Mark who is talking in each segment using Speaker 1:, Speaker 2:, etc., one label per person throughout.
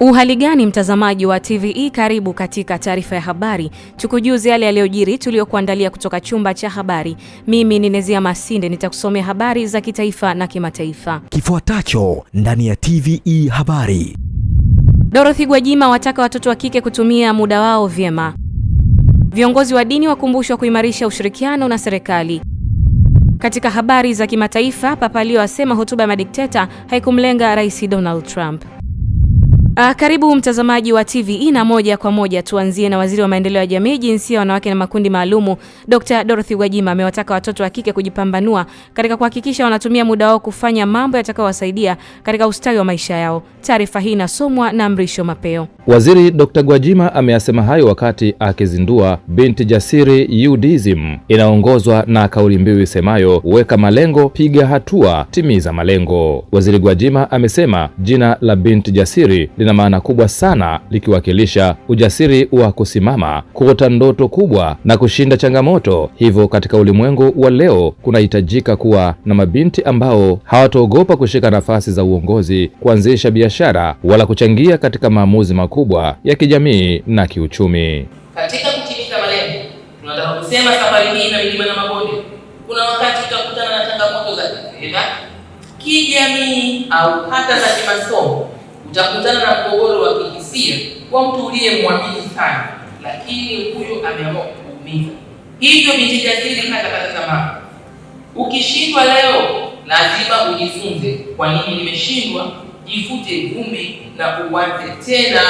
Speaker 1: Uhali gani mtazamaji wa TVE, karibu katika taarifa ya habari. Tukujuze yale yaliyojiri tuliokuandalia kutoka chumba cha habari. Mimi ni Nezia Masinde, nitakusomea habari za kitaifa na kimataifa.
Speaker 2: Kifuatacho ndani ya TVE habari.
Speaker 1: Dorothy Gwajima wataka watoto wa kike kutumia muda wao vyema. Viongozi wa dini wakumbushwa kuimarisha ushirikiano na serikali. Katika habari za kimataifa, Papa Leo asema hotuba ya madikteta haikumlenga Rais Donald Trump. Karibu mtazamaji wa TVE na moja kwa moja tuanzie na waziri wa maendeleo ya jamii, jinsia, wanawake na makundi maalumu, Dr. Dorothy Gwajima amewataka watoto wa kike kujipambanua katika kuhakikisha wanatumia muda wao kufanya mambo yatakayowasaidia katika ustawi wa maisha yao. Taarifa hii inasomwa na Mrisho Mapeo.
Speaker 3: Waziri Dr. Gwajima ameyasema hayo wakati akizindua Binti Jasiri UDSM inaongozwa na kauli mbiu isemayo weka malengo, piga hatua, timiza malengo. Waziri Gwajima amesema jina la Binti Jasiri lina maana kubwa sana, likiwakilisha ujasiri wa kusimama, kuota ndoto kubwa na kushinda changamoto. Hivyo katika ulimwengu wa leo kunahitajika kuwa na mabinti ambao hawataogopa kushika nafasi za uongozi, kuanzisha biashara wala kuchangia katika maamuzi makubwa ya kijamii na kiuchumi.
Speaker 4: Katika kutimiza malengo, tunataka kusema safari hii na milima na mabonde, kuna wakati tutakutana na changamoto za kifedha, kijamii au hata za kimasomo. Utakutana na mgogoro wa kihisia kwa mtu uliyemwamini sana, lakini huyo ameamua kukuumiza. Hivyo Binti Jasiri hatakata tamaa. Ukishindwa leo, lazima ujifunze kwa nini nimeshindwa, jifute vumbi na uanze tena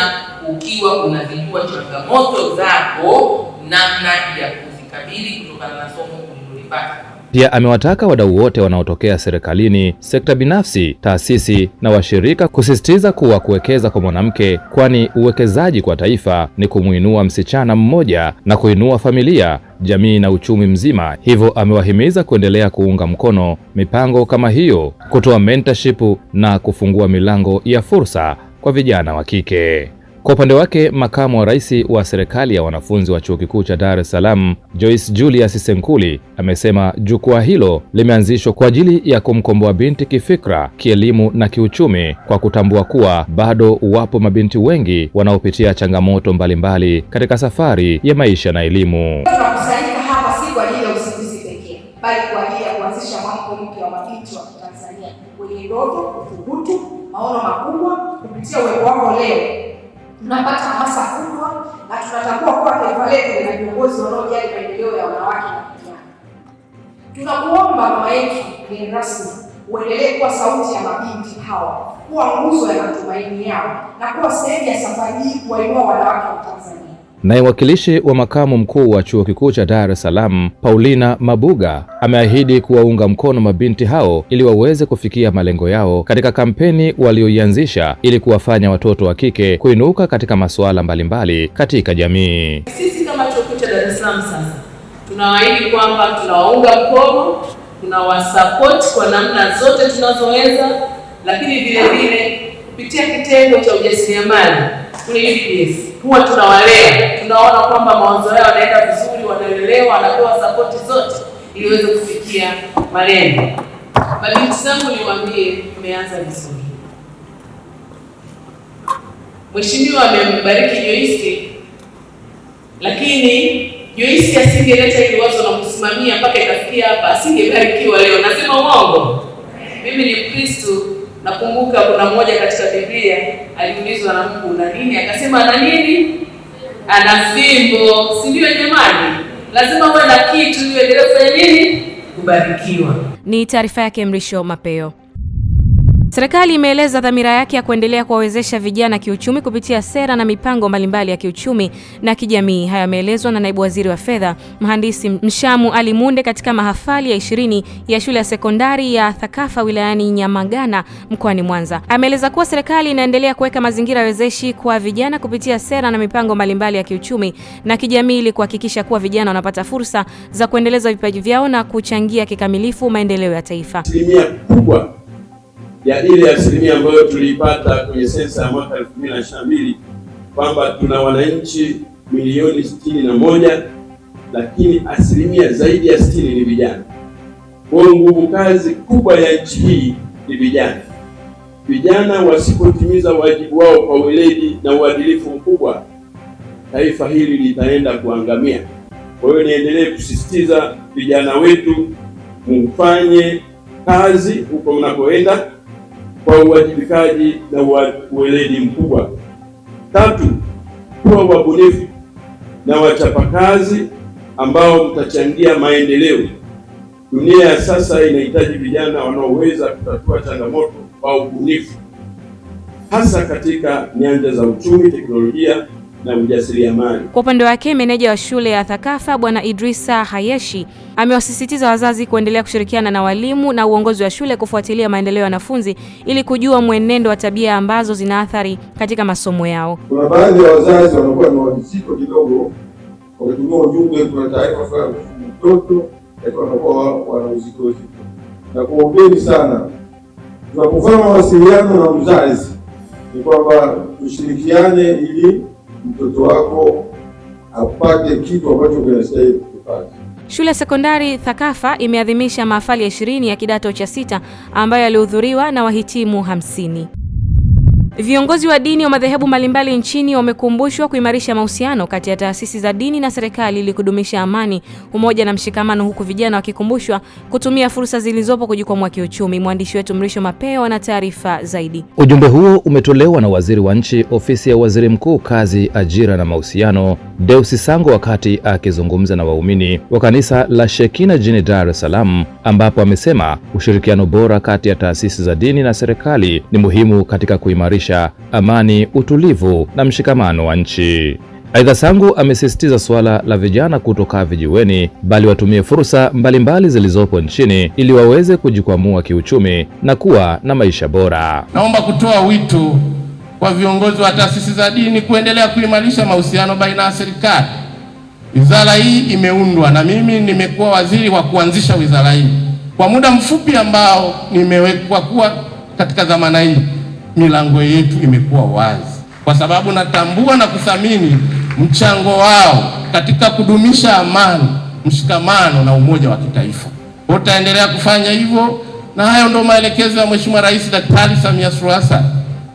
Speaker 4: ukiwa unazijua changamoto zako, namna ya kuzikabili kutokana na somo ulilopata.
Speaker 3: Pia amewataka wadau wote wanaotokea serikalini, sekta binafsi, taasisi na washirika kusisitiza kuwa kuwekeza kwa mwanamke, kwani uwekezaji kwa taifa ni kumuinua msichana mmoja na kuinua familia, jamii na uchumi mzima. Hivyo amewahimiza kuendelea kuunga mkono mipango kama hiyo, kutoa mentorship na kufungua milango ya fursa kwa vijana wa kike. Kwa upande wake, makamu wa rais wa serikali ya wanafunzi wa Chuo Kikuu cha Dar es Salaam, Joyce Julius Senkuli, amesema jukwaa hilo limeanzishwa kwa ajili ya kumkomboa binti kifikra, kielimu na kiuchumi, kwa kutambua kuwa bado wapo mabinti wengi wanaopitia changamoto mbalimbali katika safari ya maisha na elimu.
Speaker 5: Tunakusanyika hapa si kwa ajili ya usingizi pekee, bali kwa ajili ya kuanzisha mwamko mpya wa mabinti wa Tanzania wenye ndoto, uthubutu, maono makubwa. Kupitia uwepo wako leo tunapata hamasa kubwa na tunatambua kuwa taifa letu lina viongozi wanaojali maendeleo ya wanawake na vijana. Tunakuomba mama yetu mgeni rasmi, uendelee kuwa sauti ya mabinti hawa, kuwa nguzo ya matumaini yao na kuwa sehemu ya safari hii kuwainua wanawake wa Tanzania.
Speaker 3: Naye wakilishi wa makamu mkuu wa Chuo Kikuu cha Dar es Salaam, Paulina Mabuga, ameahidi kuwaunga mkono mabinti hao ili waweze kufikia malengo yao katika kampeni walioianzisha ili kuwafanya watoto wa kike kuinuka katika masuala mbalimbali katika jamii.
Speaker 4: Sisi kama Chuo Kikuu cha Dar es Salaam sasa tunawaahidi kwamba tunawaunga mkono, tunawasupport kwa namna zote tunazoweza, lakini vile vile kupitia kitengo cha ujasiriamali kule UPS huwa tunawalea, tunaona kwamba mawazo yao yanaenda vizuri, wanalelewa, wanapewa support zote ili waweze kufikia malengo. Mabinti zangu, niwaambie tumeanza vizuri. Mheshimiwa amembariki Joyce, lakini Joyce asingeleta hili wazo na kusimamia mpaka ikafikia hapa, asingebarikiwa leo. Nasema uongo? Mimi ni Mkristo. Nakumbuka kuna mmoja katika Biblia aliulizwa na Mungu na nini, akasema ana nini? Ana fimbo. Si ndio jamani? Lazima uwe na kitu ili uendelee kufanya nini? Kubarikiwa.
Speaker 1: Ni taarifa yake Mrisho Mapeo. Serikali imeeleza dhamira yake ya kuendelea kuwawezesha vijana kiuchumi kupitia sera na mipango mbalimbali ya kiuchumi na kijamii. Haya yameelezwa na naibu waziri wa fedha, Mhandisi Mshamu Ali Munde katika mahafali ya 20 ya shule ya sekondari ya Thakafa wilayani Nyamagana mkoani Mwanza. Ameeleza kuwa serikali inaendelea kuweka mazingira wezeshi kwa vijana kupitia sera na mipango mbalimbali ya kiuchumi na kijamii ili kuhakikisha kuwa vijana wanapata fursa za kuendeleza vipaji vyao na kuchangia kikamilifu maendeleo ya taifa.
Speaker 6: Asilimia kubwa ya ile asilimia ambayo tuliipata kwenye sensa ya mwaka 2022 kwamba tuna wananchi milioni 61, lakini asilimia zaidi ya 60 ni vijana. Kwa nguvu kazi kubwa ya nchi hii ni vijana. Vijana wasipotimiza wajibu wao kwa weledi na uadilifu mkubwa, taifa hili litaenda kuangamia. Kwa hiyo niendelee kusisitiza vijana wetu, mfanye kazi huko mnapoenda kwa uwajibikaji na uweledi mkubwa. 3, kuwa wabunifu na wachapakazi ambao mtachangia maendeleo. Dunia ya sasa inahitaji vijana wanaoweza kutatua changamoto kwa ubunifu, hasa katika nyanja za uchumi, teknolojia na ujasiriamali.
Speaker 1: Kwa upande wake, meneja wa shule ya Thakafa Bwana Idrisa Hayeshi amewasisitiza wazazi kuendelea kushirikiana na walimu na uongozi wa shule kufuatilia maendeleo ya wanafunzi ili kujua mwenendo wa tabia ambazo zina athari katika masomo yao.
Speaker 7: Kuna baadhi ya wazazi wanakuwa na wajisiko kidogo, wakitumia ujumbe, kuna taarifa fulani mtoto lakini wanakuwa wana uzito. Na kuombeni sana, tunapofanya mawasiliano na mzazi ni kwamba tushirikiane ili mtoto wako apate kitu ambacho kinastahili kupata.
Speaker 1: Shule ya sekondari Thakafa imeadhimisha mahafali ya 20 ya kidato cha 6 ambayo yalihudhuriwa na wahitimu 50. Viongozi wa dini wa madhehebu mbalimbali nchini wamekumbushwa kuimarisha mahusiano kati ya taasisi za dini na serikali ili kudumisha amani, umoja na mshikamano, huku vijana wakikumbushwa kutumia fursa zilizopo kujikwamua kiuchumi. Mwandishi wetu Mrisho Mapeo ana taarifa zaidi.
Speaker 3: Ujumbe huo umetolewa na Waziri wa Nchi, Ofisi ya Waziri Mkuu, Kazi, Ajira na Mahusiano, Deusi Sango wakati akizungumza na waumini wa kanisa la Shekina jijini Dar es Salaam, ambapo amesema ushirikiano bora kati ya taasisi za dini na serikali ni muhimu katika kuimarisha amani, utulivu na mshikamano wa nchi. Aidha, Sangu amesisitiza suala la vijana kutokaa vijiweni bali watumie fursa mbalimbali zilizopo nchini ili waweze kujikwamua kiuchumi na kuwa na maisha bora.
Speaker 8: Naomba kutoa wito kwa viongozi wa taasisi za dini kuendelea kuimarisha mahusiano baina ya serikali. Wizara hii imeundwa na mimi nimekuwa waziri wa kuanzisha wizara hii. Kwa muda mfupi ambao nimewekwa kuwa katika dhamana hii, milango yetu imekuwa wazi, kwa sababu natambua na kuthamini mchango wao katika kudumisha amani, mshikamano na umoja wa kitaifa. Tutaendelea kufanya hivyo, na hayo ndio maelekezo ya Mheshimiwa Rais Daktari Samia Suluhu Hassan,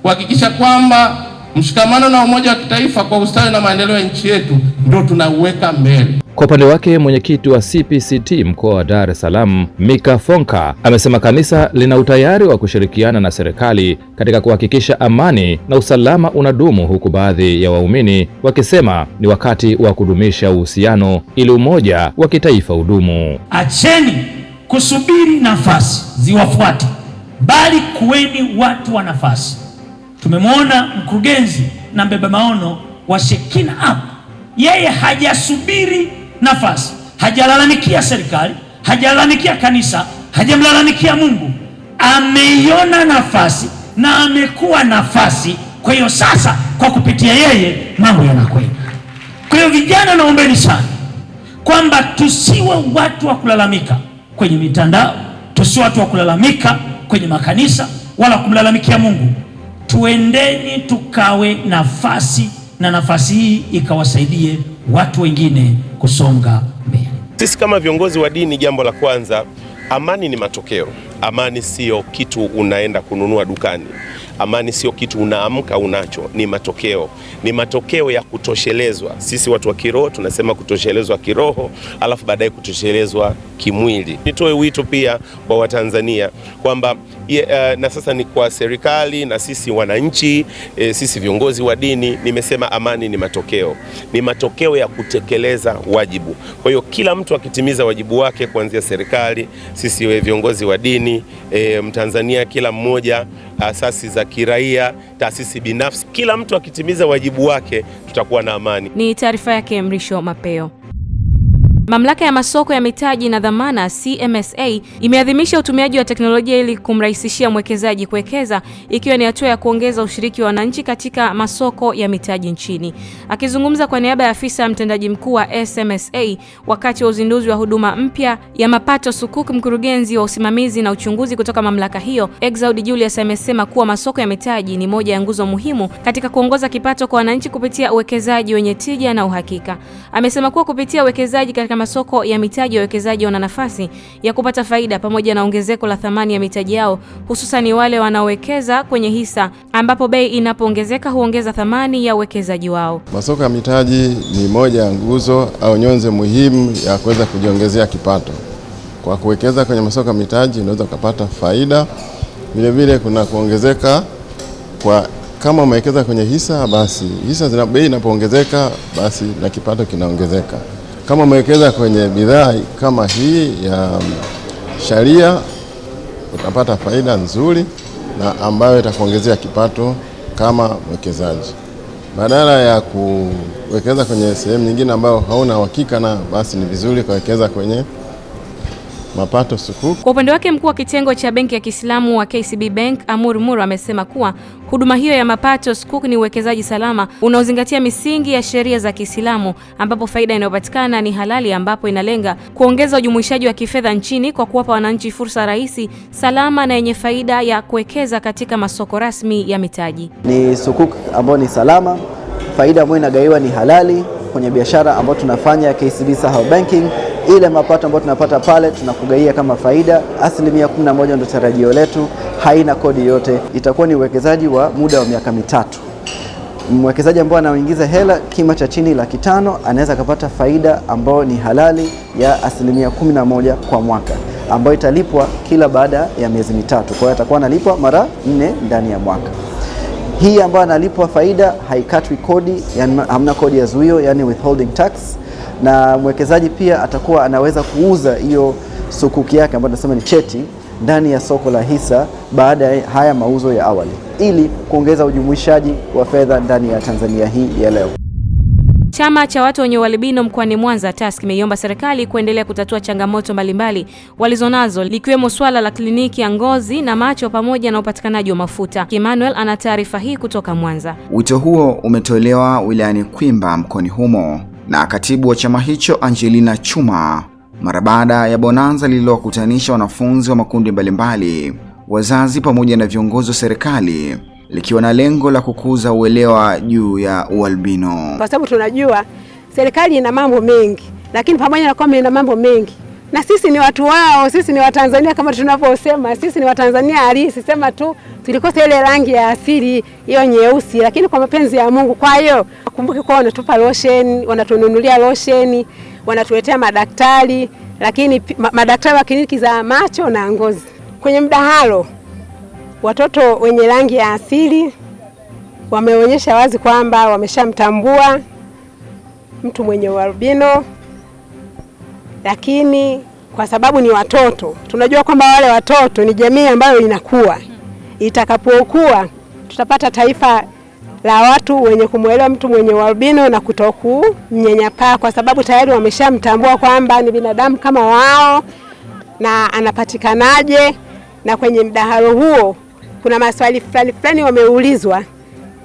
Speaker 8: kuhakikisha kwamba mshikamano na umoja wa kitaifa kwa ustawi na maendeleo ya nchi yetu ndio tunauweka mbele.
Speaker 3: Kwa upande wake, mwenyekiti wa CPCT mkoa wa Dar es Salaam, Mika Fonka, amesema kanisa lina utayari wa kushirikiana na serikali katika kuhakikisha amani na usalama unadumu, huku baadhi ya waumini wakisema ni wakati wa kudumisha uhusiano ili umoja wa kitaifa udumu.
Speaker 9: Acheni kusubiri nafasi ziwafuate, bali kuweni watu wa nafasi. Tumemwona mkurugenzi na mbeba maono wa Shekina hapa, yeye hajasubiri nafasi, hajalalamikia serikali, hajalalamikia kanisa, hajamlalamikia Mungu. Ameiona nafasi na amekuwa nafasi. Kwa hiyo sasa, kwa kupitia yeye mambo yanakwenda. Kwa hiyo vijana, naombeni sana kwamba tusiwe watu wa kulalamika kwenye mitandao, tusiwe watu wa kulalamika kwenye makanisa wala kumlalamikia Mungu. Tuendeni tukawe nafasi, na nafasi hii ikawasaidie watu wengine kusonga mbele.
Speaker 10: Sisi kama viongozi wa dini, jambo la kwanza, amani ni matokeo. Amani sio kitu unaenda kununua dukani. Amani sio kitu unaamka unacho, ni matokeo. Ni matokeo ya kutoshelezwa. Sisi watu wa kiroho tunasema kutoshelezwa kiroho, alafu baadaye kutoshelezwa kimwili. Nitoe wito pia kwa Watanzania kwamba na sasa ni kwa serikali na sisi wananchi, sisi viongozi wa dini, nimesema amani ni matokeo. Ni matokeo ya kutekeleza wajibu. Kwa hiyo kila mtu akitimiza wajibu wake, kuanzia serikali, sisi viongozi wa dini, Mtanzania kila mmoja, asasi za kiraia, taasisi binafsi, kila mtu akitimiza wajibu wake, tutakuwa na amani.
Speaker 1: Ni taarifa yake Mrisho Mapeo. Mamlaka ya masoko ya mitaji na dhamana CMSA imeadhimisha utumiaji wa teknolojia ili kumrahisishia mwekezaji kuwekeza, ikiwa ni hatua ya kuongeza ushiriki wa wananchi katika masoko ya mitaji nchini. Akizungumza kwa niaba ya afisa mtendaji mkuu wa SMSA wakati wa uzinduzi wa huduma mpya ya mapato sukuk, mkurugenzi wa usimamizi na uchunguzi kutoka mamlaka hiyo Exaud Julius amesema kuwa masoko ya mitaji ni moja ya nguzo muhimu katika kuongoza kipato kwa wananchi kupitia uwekezaji wenye tija na uhakika. Amesema kuwa kupitia uwekezaji katika masoko ya mitaji, wawekezaji wana nafasi ya kupata faida pamoja na ongezeko la thamani ya mitaji yao, hususan wale wanaowekeza kwenye hisa ambapo bei inapoongezeka huongeza thamani ya uwekezaji wao.
Speaker 11: Masoko ya mitaji ni moja ya nguzo au nyonze muhimu ya kuweza kujiongezea kipato. Kwa kuwekeza kwenye masoko ya mitaji unaweza kupata faida. Vile vile kuna kuongezeka kwa kama umewekeza kwenye hisa, basi hisa zina bei inapoongezeka basi na kipato kinaongezeka. Kama umewekeza kwenye bidhaa kama hii ya sharia utapata faida nzuri na ambayo itakuongezea kipato kama mwekezaji. Badala ya kuwekeza kwenye sehemu nyingine ambayo hauna uhakika na, basi ni vizuri kuwekeza kwenye mapato sukuku.
Speaker 1: Kwa upande wake, mkuu wa kitengo cha benki ya Kiislamu wa KCB Bank Amur Muru amesema kuwa huduma hiyo ya mapato sukuku ni uwekezaji salama unaozingatia misingi ya sheria za Kiislamu, ambapo faida inayopatikana ni halali, ambapo inalenga kuongeza ujumuishaji wa kifedha nchini kwa kuwapa wananchi fursa rahisi, salama na yenye faida ya kuwekeza katika masoko rasmi ya mitaji.
Speaker 12: Ni sukuku ambayo ni salama, faida ambayo inagaiwa ni halali kwenye biashara ambayo tunafanya KCB Sahel Banking. Ile mapato ambayo tunapata pale tunakugaia kama faida, 11% ndio tarajio letu, haina kodi yote. Itakuwa ni uwekezaji wa muda wa miaka mitatu. Mwekezaji ambaye anaingiza hela kima cha chini $500,000 anaweza kupata faida ambayo ni halali ya 11% kwa mwaka, ambayo italipwa kila baada ya miezi mitatu. Kwa hiyo atakuwa analipwa mara 4 ndani ya mwaka. Hii ambayo analipwa faida haikatwi kodi, yani hamna kodi ya zuio, yani withholding tax. Na mwekezaji pia atakuwa anaweza kuuza hiyo sukuku yake ambayo tunasema ni cheti ndani ya soko la hisa baada ya haya mauzo ya awali, ili kuongeza ujumuishaji wa fedha ndani ya Tanzania hii ya leo.
Speaker 1: Chama cha watu wenye ualbino mkoani Mwanza TASC kimeiomba serikali kuendelea kutatua changamoto mbalimbali walizonazo, likiwemo swala la kliniki ya ngozi na macho pamoja na upatikanaji wa mafuta. Emmanuel ana taarifa hii kutoka Mwanza.
Speaker 13: Wito huo umetolewa wilayani Kwimba mkoani humo na katibu wa chama hicho Angelina Chuma mara baada ya bonanza lililowakutanisha wanafunzi wa makundi mbalimbali, wazazi pamoja na viongozi wa serikali, likiwa na lengo la kukuza uelewa juu ya ualbino.
Speaker 14: Kwa sababu tunajua serikali ina mambo mengi, lakini pamoja na kwamba ina mambo mengi, na sisi ni watu wao, sisi ni Watanzania kama tunavyosema, sisi ni Watanzania halisi, sema tu tulikosa ile rangi ya asili hiyo nyeusi, lakini kwa mapenzi ya Mungu. Kwa hiyo kumbuke kwa wanatupa lotion, wanatununulia lotion, wanatuletea madaktari, lakini madaktari wa kliniki za macho na ngozi. Kwenye mdahalo watoto wenye rangi ya asili wameonyesha wazi kwamba wameshamtambua mtu mwenye ualbino, lakini kwa sababu ni watoto, tunajua kwamba wale watoto ni jamii ambayo inakuwa. Itakapokuwa tutapata taifa la watu wenye kumuelewa mtu mwenye ualbino na kutoku mnyanyapaa, kwa sababu tayari wameshamtambua kwamba ni binadamu kama wao na anapatikanaje. Na kwenye mdahalo huo kuna maswali fulani wameulizwa,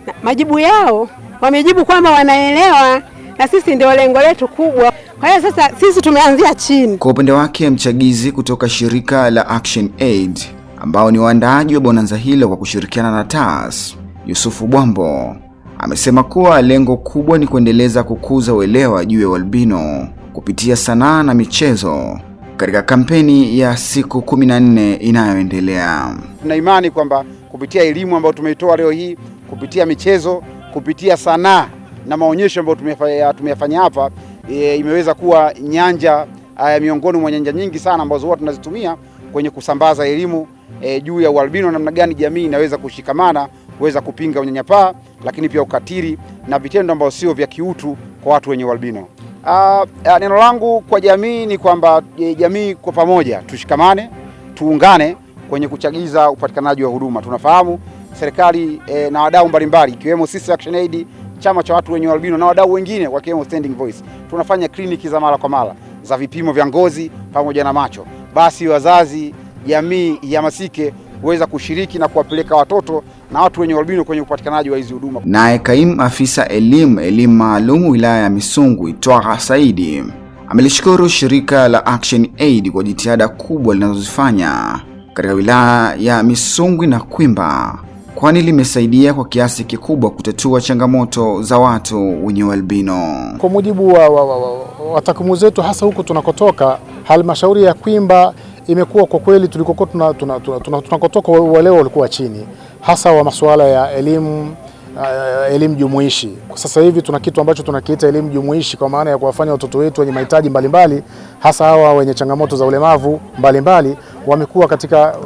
Speaker 14: na majibu yao wamejibu kwamba wanaelewa, na sisi ndio lengo letu kubwa. Kwa hiyo sasa sisi tumeanzia chini.
Speaker 13: Kwa upande wake, mchagizi kutoka shirika la Action Aid ambao ni waandaaji wa bonanza hilo kwa kushirikiana na TASC, Yusufu Bwambo, amesema kuwa lengo kubwa ni kuendeleza kukuza uelewa juu ya ualbino kupitia sanaa na michezo katika kampeni ya siku 14 inayoendelea.
Speaker 15: Tuna imani kwamba kupitia elimu ambayo tumeitoa leo hii, kupitia michezo, kupitia sanaa na maonyesho ambayo tumeyafanya hapa, imeweza kuwa nyanja miongoni mwa nyanja nyingi sana ambazo watu tunazitumia kwenye kusambaza elimu juu ya ualbino, namna gani jamii inaweza kushikamana kuweza kupinga unyanyapaa, lakini pia ukatili na vitendo ambavyo sio vya kiutu kwa watu wenye ualbino. Neno langu kwa jamii ni kwamba jamii kwa pamoja tushikamane, tuungane kwenye kuchagiza upatikanaji wa huduma. Tunafahamu serikali na wadau mbalimbali ikiwemo sisi Action Aid, chama cha watu wenye albino na wadau wengine wakiwemo Standing Voice, tunafanya kliniki za mara kwa mara za vipimo vya ngozi pamoja na macho. Basi wazazi, jamii ihamasike kuweza kushiriki na kuwapeleka watoto na watu wenye albino kwenye upatikanaji wa hizi huduma.
Speaker 13: Naye kaimu afisa elimu maalum wilaya ya Misungwi Twaha Saidi amelishukuru shirika la Action Aid kwa jitihada kubwa linazozifanya katika wilaya ya Misungwi na Kwimba, kwani limesaidia kwa kiasi kikubwa kutatua changamoto za watu wenye albino.
Speaker 16: Kwa mujibu takwimu zetu hasa huku tunakotoka, halmashauri ya Kwimba imekuwa kwa kweli tulikokuwa tunakotoka wale walikuwa chini, hasa wa masuala ya elimu jumuishi. Kwa sasa hivi tuna kitu ambacho tunakiita elimu jumuishi, kwa maana ya kuwafanya watoto wetu wenye mahitaji mbalimbali, hasa hawa wenye changamoto za ulemavu mbalimbali, wamekuwa katika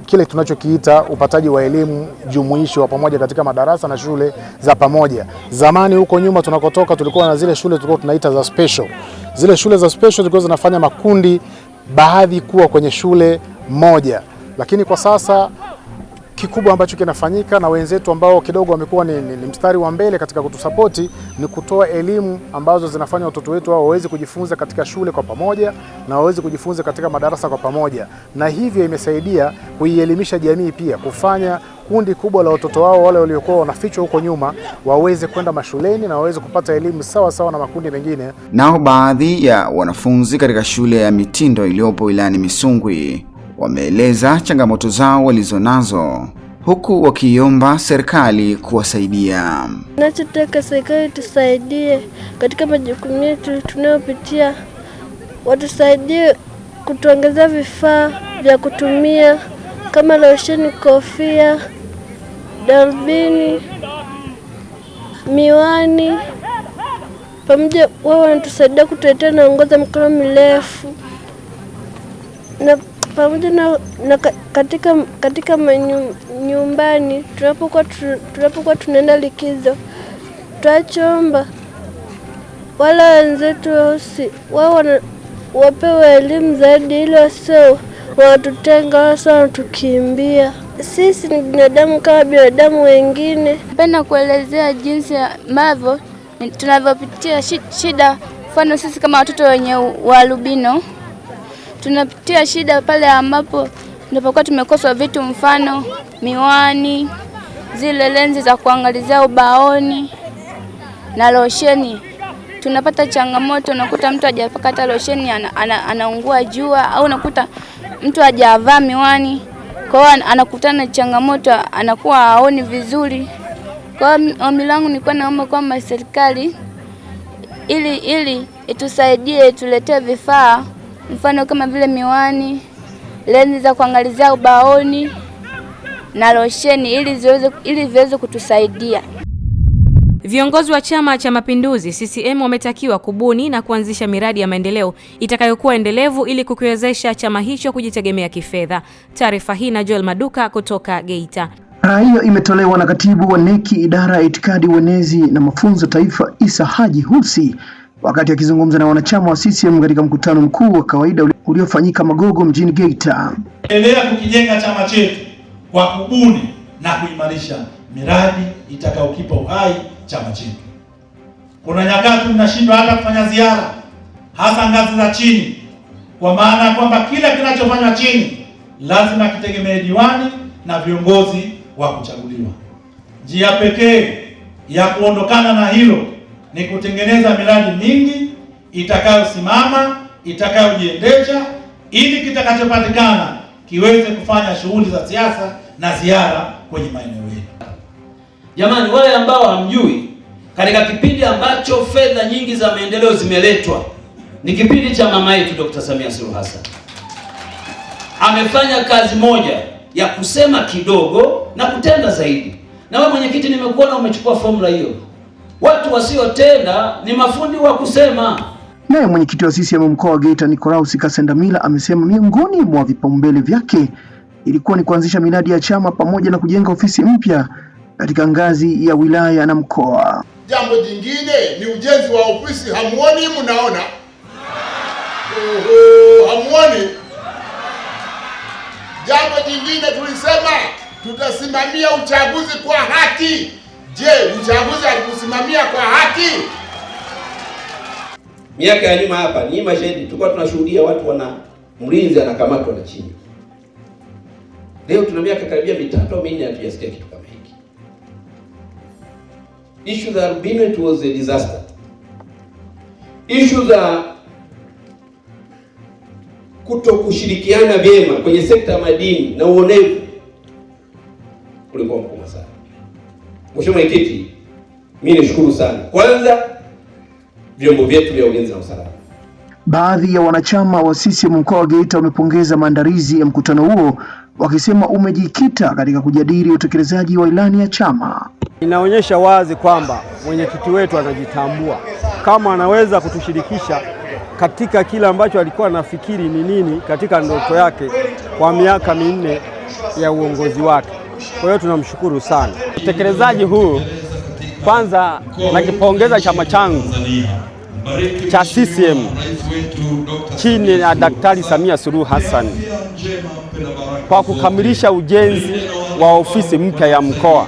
Speaker 16: kile tunachokiita upataji wa elimu jumuishi wa pamoja katika madarasa na shule za pamoja. Zamani huko nyuma tunakotoka tulikuwa na zile shule tulikuwa tunaita za special. Zile shule za special zilikuwa zinafanya makundi baadhi kuwa kwenye shule moja, lakini kwa sasa kikubwa ambacho kinafanyika na wenzetu ambao kidogo wamekuwa ni mstari wa mbele katika kutusapoti ni kutoa elimu ambazo zinafanya watoto wetu hao waweze kujifunza katika shule kwa pamoja na waweze kujifunza katika madarasa kwa pamoja, na hivyo imesaidia kuielimisha jamii, pia kufanya kundi kubwa la watoto wao wale waliokuwa wanafichwa huko nyuma waweze kwenda mashuleni na waweze kupata elimu sawa sawa na makundi mengine.
Speaker 13: Nao baadhi ya wanafunzi katika shule ya Mitindo iliyopo wilayani Misungwi wameeleza changamoto zao walizonazo, huku wakiomba serikali kuwasaidia.
Speaker 17: Nachotaka serikali tusaidie katika majukumu yetu tunayopitia, watusaidie kutuongezea vifaa vya kutumia kama losheni, kofia, darubini, miwani, pamoja wao wanatusaidia kutuletea na ngoza mikono mirefu, na pamoja na katika nyumbani tunapokuwa tunaenda likizo, tuachomba wala wenzetu wao wapewe elimu zaidi ili wasio watutenga wala wanatukimbia. Sisi ni binadamu kama binadamu wengine.
Speaker 18: Napenda kuelezea jinsi ambavyo tunavyopitia shida. Mfano sisi kama watoto wenye ualbino tunapitia shida pale ambapo tunapokuwa tumekosa vitu, mfano miwani, zile lenzi za kuangalizia ubaoni na losheni. Tunapata changamoto, unakuta mtu hajapaka losheni anaungua jua, au unakuta mtu hajavaa miwani, kwa hiyo anakutana na changamoto, anakuwa haoni vizuri. Kwa hiyo ombi langu nilikuwa naomba kwamba serikali ili itusaidie, tuletee vifaa mfano kama vile miwani, lenzi za kuangalizia ubaoni na losheni ili ziweze kutusaidia.
Speaker 1: Viongozi wa Chama cha Mapinduzi CCM wametakiwa kubuni na kuanzisha miradi ya maendeleo itakayokuwa endelevu ili kukiwezesha chama hicho kujitegemea kifedha. Taarifa hii na Joel Maduka kutoka Geita.
Speaker 19: Rai hiyo imetolewa na Katibu wa NEC Idara ya Itikadi, Uenezi na Mafunzo Taifa, Isa Haji Hulsi, wakati akizungumza na wanachama wa CCM katika mkutano mkuu wa kawaida uliofanyika Magogo mjini Geita.
Speaker 20: Endelea kukijenga chama chetu kwa kubuni na kuimarisha miradi itakayokipa uhai chama chetu. Kuna nyakati tunashindwa hata kufanya ziara, hasa ngazi za chini, kwa maana ya kwamba kila kinachofanywa chini lazima kitegemee diwani na viongozi wa kuchaguliwa. Njia pekee ya kuondokana na hilo ni kutengeneza miradi mingi itakayosimama, itakayojiendesha, ili kitakachopatikana kiweze kufanya shughuli za siasa na ziara kwenye maeneo yetu.
Speaker 21: Jamani, wale ambao hamjui, katika kipindi ambacho fedha nyingi za maendeleo zimeletwa ni kipindi cha mama yetu Dr. Samia Suluhu Hassan. Amefanya kazi moja ya kusema kidogo na kutenda zaidi. Na wewe mwenyekiti, nimekuona umechukua formula hiyo. Watu wasiotenda ni mafundi wa kusema.
Speaker 19: Naye mwenyekiti wa CCM mkoa wa Geita Nicolaus Kasendamila amesema miongoni mwa vipaumbele vyake ilikuwa ni kuanzisha miradi ya chama pamoja na kujenga ofisi mpya katika ngazi ya wilaya na mkoa.
Speaker 22: Jambo jingine ni ujenzi wa ofisi. Hamuoni? Mnaona? Hamuoni? Jambo jingine tulisema tutasimamia uchaguzi kwa haki. Je, uchaguzi alikusimamia kwa haki?
Speaker 21: Miaka ya nyuma hapa ni mashahidi, tulikuwa tunashuhudia watu mlinzi anakamatwa na chini. Leo tuna miaka karibia 3 au 4 hatujasikia kitu kama hiki. Issue za albino, it was a disaster. Issue za kutokushirikiana vyema kwenye sekta ya madini na uonevu kulikuwa mkubwa sana. Mheshimiwa Mwenyekiti, mimi nishukuru sana kwanza vyombo vyetu vya ulinzi na usalama.
Speaker 19: Baadhi ya wanachama wa CCM mkoa wa Geita wamepongeza maandalizi ya mkutano huo, wakisema umejikita katika kujadili utekelezaji wa ilani ya chama.
Speaker 2: Inaonyesha wazi kwamba mwenyekiti wetu anajitambua, kama anaweza kutushirikisha katika kila ambacho alikuwa anafikiri ni nini katika ndoto yake kwa miaka 4 ya uongozi wake. Kwa hiyo tunamshukuru sana. Utekelezaji huu, kwanza nakipongeza chama changu cha CCM chini ya Daktari Samia Suluhu Hassan kwa kukamilisha ujenzi wa ofisi mpya ya mkoa.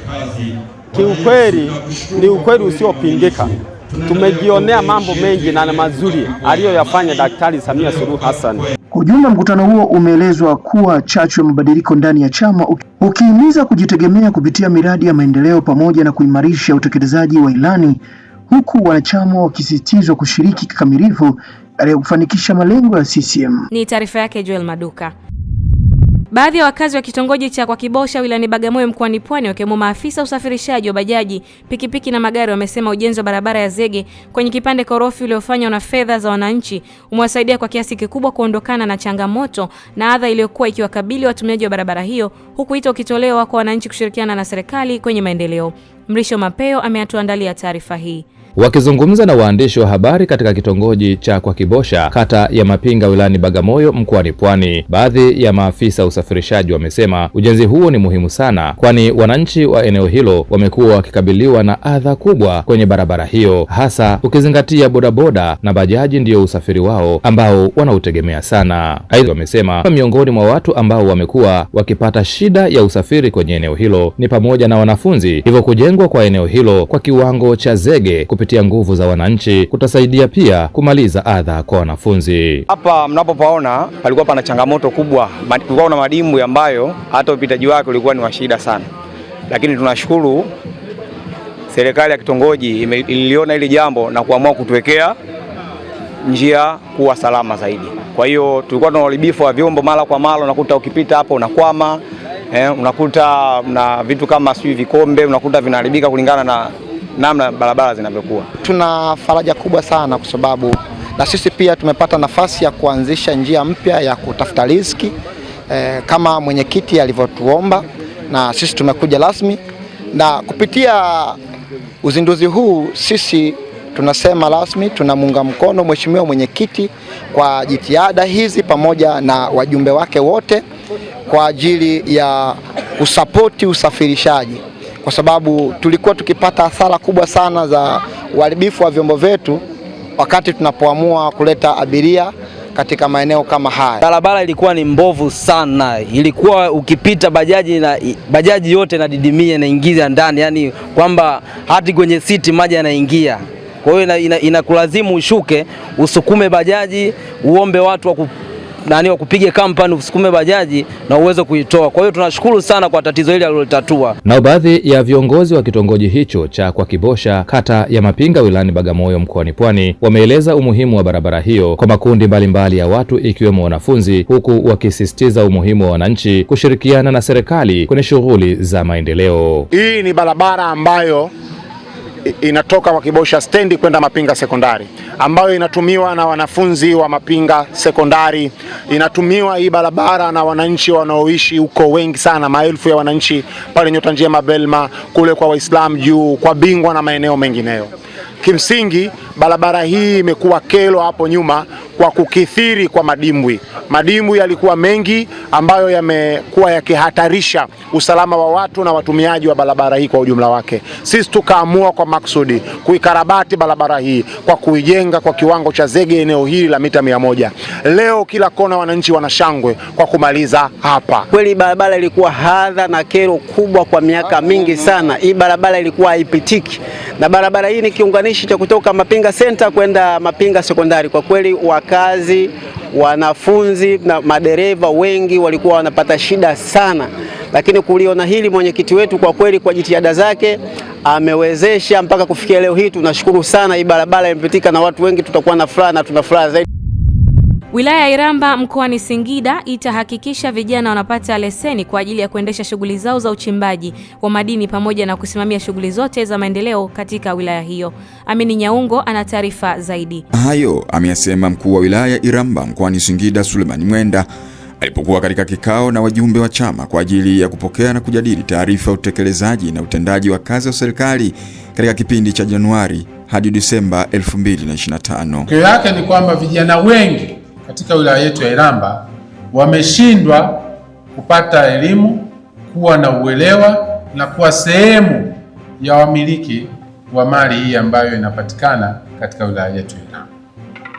Speaker 2: Kiukweli ni ukweli usiopingika. Tumejionea mambo mengi na mazuri aliyoyafanya Daktari Samia Suluhu Hassan.
Speaker 19: Kwa ujumla, mkutano huo umeelezwa kuwa chachu ya mabadiliko ndani ya chama, ukihimiza kujitegemea kupitia miradi ya maendeleo pamoja na kuimarisha utekelezaji wa ilani, huku wanachama wakisisitizwa kushiriki kikamilifu katika kufanikisha malengo ya CCM.
Speaker 1: Ni taarifa yake Joel Maduka. Baadhi ya wakazi wa kitongoji cha Kwa Kibosha wilayani Bagamoyo mkoani Pwani, wakiwemo maafisa usafirishaji wa bajaji, pikipiki na magari, wamesema ujenzi wa barabara ya zege kwenye kipande korofi uliofanywa na fedha za wananchi umewasaidia kwa kiasi kikubwa kuondokana na changamoto na adha iliyokuwa ikiwakabili watumiaji wa barabara hiyo, huku wito ukitolewa kwa wananchi kushirikiana na serikali kwenye maendeleo. Mrisho Mapeo ameatuandalia taarifa hii.
Speaker 3: Wakizungumza na waandishi wa habari katika kitongoji cha Kwa Kibosha, kata ya Mapinga wilayani Bagamoyo mkoani Pwani, baadhi ya maafisa usafirishaji wamesema ujenzi huo ni muhimu sana, kwani wananchi wa eneo hilo wamekuwa wakikabiliwa na adha kubwa kwenye barabara hiyo, hasa ukizingatia bodaboda na bajaji ndio usafiri wao ambao wanautegemea sana. Aidha, wamesema miongoni mwa watu ambao wamekuwa wakipata shida ya usafiri kwenye eneo hilo ni pamoja na wanafunzi, hivyo kujengwa kwa eneo hilo kwa kiwango cha zege kupitia nguvu za wananchi kutasaidia pia kumaliza adha kwa wanafunzi.
Speaker 5: Hapa mnapopaona palikuwa pana changamoto kubwa, kulikuwa na madimbwi ambayo hata upitaji wake ulikuwa ni wa shida sana, lakini tunashukuru serikali ya kitongoji iliona hili jambo na kuamua kutuwekea njia kuwa salama zaidi. Kwa hiyo tulikuwa tuna uharibifu wa vyombo mara kwa mara, unakuta ukipita hapo unakwama, unakuta na vitu kama sijui vikombe unakuta vinaharibika kulingana na namna barabara zinavyokuwa.
Speaker 23: Tuna faraja kubwa sana kwa sababu na sisi pia tumepata nafasi ya kuanzisha njia mpya ya kutafuta riziki kama mwenyekiti alivyotuomba, na sisi tumekuja rasmi, na kupitia uzinduzi huu sisi tunasema rasmi tunamuunga mkono mheshimiwa mwenyekiti kwa jitihada hizi pamoja na wajumbe wake wote kwa ajili ya kusapoti usafirishaji, kwa sababu tulikuwa tukipata hasara kubwa sana za uharibifu wa vyombo vyetu wakati tunapoamua kuleta abiria katika maeneo kama haya.
Speaker 24: Barabara ilikuwa ni mbovu sana, ilikuwa ukipita bajaji yote na didimia inaingiza ndani, yani kwamba hadi kwenye siti maji yanaingia. Kwa hiyo inakulazimu ushuke, usukume bajaji, uombe watu wa kupiga kampani usukume bajaji na uweze kuitoa. Kwa hiyo tunashukuru sana kwa tatizo hili alilotatua.
Speaker 3: Na baadhi ya viongozi wa kitongoji hicho cha Kwa Kibosha, kata ya Mapinga wilayani Bagamoyo mkoani Pwani, wameeleza umuhimu wa barabara hiyo kwa makundi mbalimbali ya watu ikiwemo wanafunzi, huku wakisisitiza umuhimu wa wananchi kushirikiana na serikali kwenye shughuli za maendeleo.
Speaker 25: Hii ni barabara ambayo inatoka Kwa Kibosha stendi kwenda Mapinga sekondari, ambayo inatumiwa na wanafunzi wa Mapinga sekondari. Inatumiwa hii barabara na wananchi wanaoishi huko wengi sana, maelfu ya wananchi pale Nyota Njema, Belma, kule kwa Waislamu juu, kwa Bingwa na maeneo mengineyo. Kimsingi barabara hii imekuwa kero hapo nyuma kwa kukithiri kwa madimbwi. Madimbwi yalikuwa mengi ambayo yamekuwa yakihatarisha usalama wa watu na watumiaji wa barabara hii kwa ujumla wake. Sisi tukaamua kwa maksudi kuikarabati barabara hii kwa kuijenga kwa kiwango cha zege eneo hili la mita 100. Leo kila kona wananchi wanashangwe kwa kumaliza hapa.
Speaker 2: Kweli barabara ilikuwa hadha na kero kubwa kwa miaka mingi sana. Hii barabara ilikuwa haipitiki, na barabara hii ni kiunganishi cha kutoka Mapinga Center kwenda Mapinga sekondari. Kwa kweli wakazi, wanafunzi na madereva wengi walikuwa wanapata shida sana, lakini kuliona hili mwenyekiti wetu kwa kweli kwa jitihada zake amewezesha mpaka kufikia leo hii. Tunashukuru sana, hii barabara imepitika na watu wengi, tutakuwa na furaha na tuna furaha zaidi.
Speaker 1: Wilaya ya Iramba mkoani Singida itahakikisha vijana wanapata leseni kwa ajili ya kuendesha shughuli zao za uchimbaji wa madini pamoja na kusimamia shughuli zote za maendeleo katika wilaya hiyo. Amini Nyaungo ana taarifa zaidi.
Speaker 4: Hayo ameyasema mkuu wa wilaya ya Iramba mkoani Singida Suleiman Mwenda alipokuwa katika kikao na wajumbe wa chama kwa ajili ya kupokea na kujadili taarifa ya utekelezaji na utendaji wa kazi wa serikali katika kipindi cha Januari hadi Disemba 2025.
Speaker 6: Kwa yake ni kwamba vijana wengi katika wilaya yetu ya Iramba wameshindwa kupata elimu, kuwa na uelewa na kuwa sehemu ya wamiliki wa mali hii ambayo inapatikana katika wilaya yetu ya Iramba.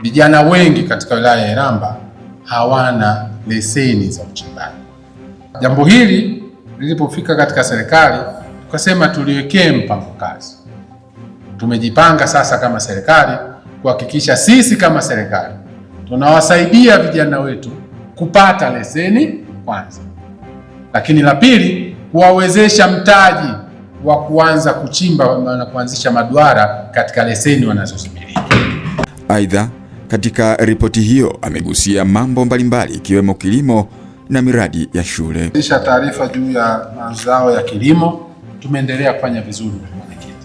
Speaker 6: Vijana wengi katika wilaya ya Iramba hawana leseni za uchimbaji. Jambo hili lilipofika katika serikali, tukasema tuliwekee mpango kazi. Tumejipanga sasa kama serikali kuhakikisha sisi kama serikali tunawasaidia vijana wetu kupata leseni kwanza, lakini la pili kuwawezesha mtaji wa kuanza kuchimba na kuanzisha maduara katika leseni wanazozimiliki.
Speaker 4: Aidha, katika ripoti hiyo amegusia mambo mbalimbali ikiwemo kilimo na miradi ya shule.
Speaker 6: Kisha taarifa juu ya mazao ya kilimo, tumeendelea kufanya vizuri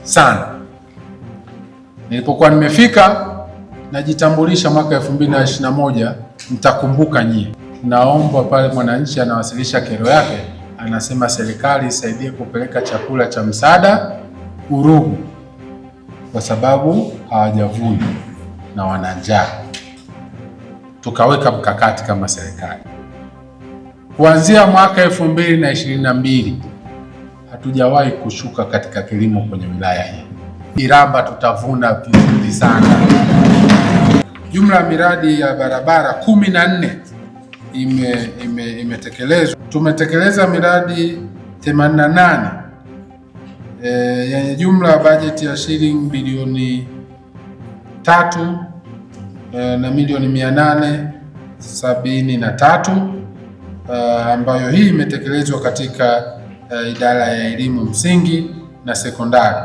Speaker 6: sana. Nilipokuwa nimefika najitambulisha mwaka 2021, mtakumbuka nyie. Naomba pale mwananchi anawasilisha kero yake, anasema serikali isaidie kupeleka chakula cha msaada Urugu kwa sababu hawajavuna na wana njaa. Tukaweka mkakati kama serikali. Kuanzia mwaka 2022 hatujawahi kushuka katika kilimo kwenye wilaya hii. Iramba tutavuna vizuri sana. Jumla ya miradi ya barabara 14 imetekelezwa. Tumetekeleza miradi 88 yenye jumla ya bajeti ya shilingi bilioni 3 na milioni 873, ambayo hii imetekelezwa katika idara ya elimu msingi na sekondari.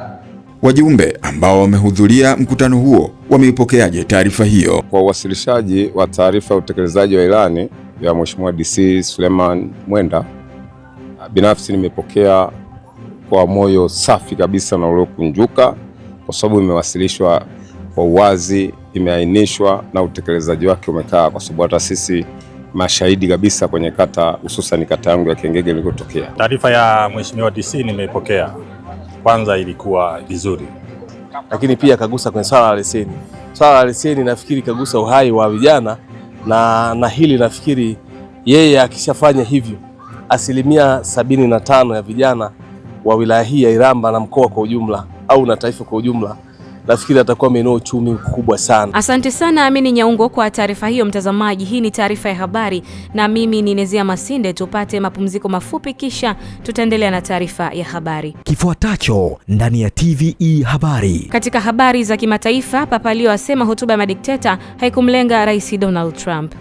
Speaker 4: Wajumbe ambao wamehudhuria mkutano huo wameipokeaje taarifa hiyo?
Speaker 7: Kwa uwasilishaji wa taarifa ya utekelezaji wa ilani ya Mheshimiwa DC Suleiman Mwenda, binafsi nimepokea kwa moyo safi kabisa na uliokunjuka, kwa sababu imewasilishwa kwa uwazi, imeainishwa na utekelezaji wake umekaa, kwa sababu hata sisi mashahidi kabisa kwenye kata, hususan kata yangu ya Kengege ilikotokea.
Speaker 8: Taarifa ya Mheshimiwa DC nimeipokea. Kwanza ilikuwa vizuri,
Speaker 9: lakini pia kagusa kwenye swala la leseni. Swala la leseni nafikiri kagusa uhai wa vijana na hili nafikiri yeye akishafanya hivyo 75% ya vijana wa wilaya hii ya Iramba na mkoa kwa ujumla au na taifa kwa ujumla, nafikiri atakuwa ameinua uchumi mkubwa sana.
Speaker 1: Asante sana Amini Nyaungo kwa taarifa hiyo. Mtazamaji, hii ni taarifa ya habari na mimi ni Nezia Masinde. Tupate mapumziko mafupi kisha tutaendelea na taarifa ya habari.
Speaker 26: Kifuatacho ndani ya TVE habari.
Speaker 1: Katika habari za kimataifa, Papa Leo asema hotuba ya madikteta haikumlenga Rais Donald Trump.